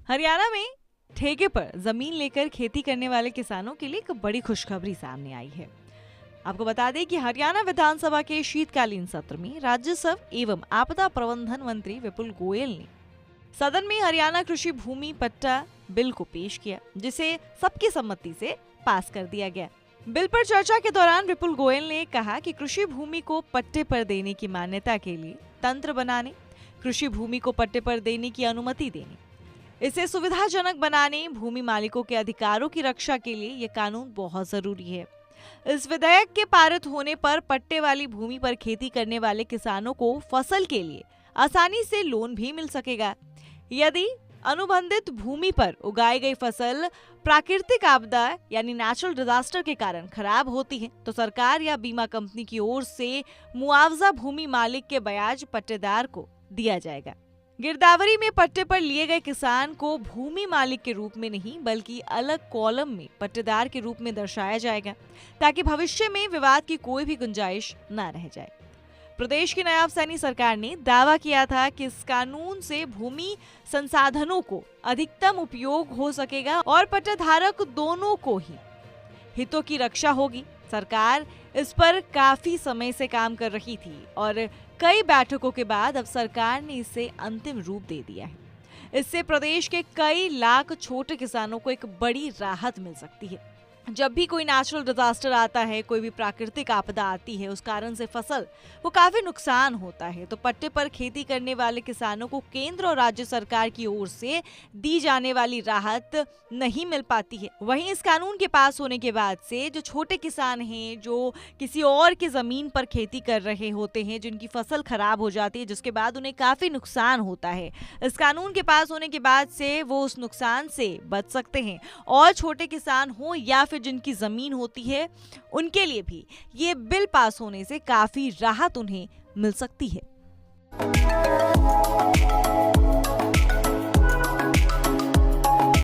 हरियाणा में ठेके पर जमीन लेकर खेती करने वाले किसानों के लिए एक बड़ी खुशखबरी सामने आई है। आपको बता दें कि हरियाणा विधानसभा के शीतकालीन सत्र में राजस्व एवं आपदा प्रबंधन मंत्री विपुल गोयल ने सदन में हरियाणा कृषि भूमि पट्टा बिल को पेश किया, जिसे सबकी सम्मति से पास कर दिया गया। बिल पर चर्चा के दौरान विपुल गोयल ने कहा कि कृषि भूमि को पट्टे पर देने की मान्यता के लिए तंत्र बनाने, कृषि भूमि को पट्टे पर देने की अनुमति देने, इसे सुविधाजनक बनाने, भूमि मालिकों के अधिकारों की रक्षा के लिए ये कानून बहुत जरूरी है। इस विधेयक के पारित होने पर पट्टे वाली भूमि पर खेती करने वाले किसानों को फसल के लिए आसानी से लोन भी मिल सकेगा। यदि अनुबंधित भूमि पर उगाई गई फसल प्राकृतिक आपदा यानी नेचुरल डिजास्टर के कारण खराब होती है, तो सरकार या बीमा कंपनी की ओर से मुआवजा भूमि मालिक के ब्याज पट्टेदार को दिया जाएगा। गिरदावरी में पट्टे पर लिए गए किसान को भूमि मालिक के रूप में नहीं बल्कि अलग कॉलम में पट्टेदार के रूप में दर्शाया जाएगा, ताकि भविष्य में विवाद की कोई भी गुंजाइश न रह जाए। प्रदेश की नायब सैनी सरकार ने दावा किया था कि इस कानून से भूमि संसाधनों को अधिकतम उपयोग हो सकेगा और पट्टेधारक दोनों को ही हितों की रक्षा होगी। सरकार इस पर काफी समय से काम कर रही थी और कई बैठकों के बाद अब सरकार ने इसे अंतिम रूप दे दिया है। इससे प्रदेश के कई लाख छोटे किसानों को एक बड़ी राहत मिल सकती है। जब भी कोई नेचुरल डिजास्टर आता है, कोई भी प्राकृतिक आपदा आती है, उस कारण से फसल को काफी नुकसान होता है, तो पट्टे पर खेती करने वाले किसानों को केंद्र और राज्य सरकार की ओर से दी जाने वाली राहत नहीं मिल पाती है। वहीं इस कानून के पास होने के बाद से जो छोटे किसान हैं, जो किसी और की जमीन पर खेती कर रहे होते हैं, जिनकी फसल खराब हो जाती है, जिसके बाद उन्हें काफी नुकसान होता है, इस कानून के पास होने के बाद से वो उस नुकसान से बच सकते हैं। और छोटे किसान हो या फिर जिनकी जमीन होती है, उनके लिए भी ये बिल पास होने से काफी राहत उन्हें मिल सकती है।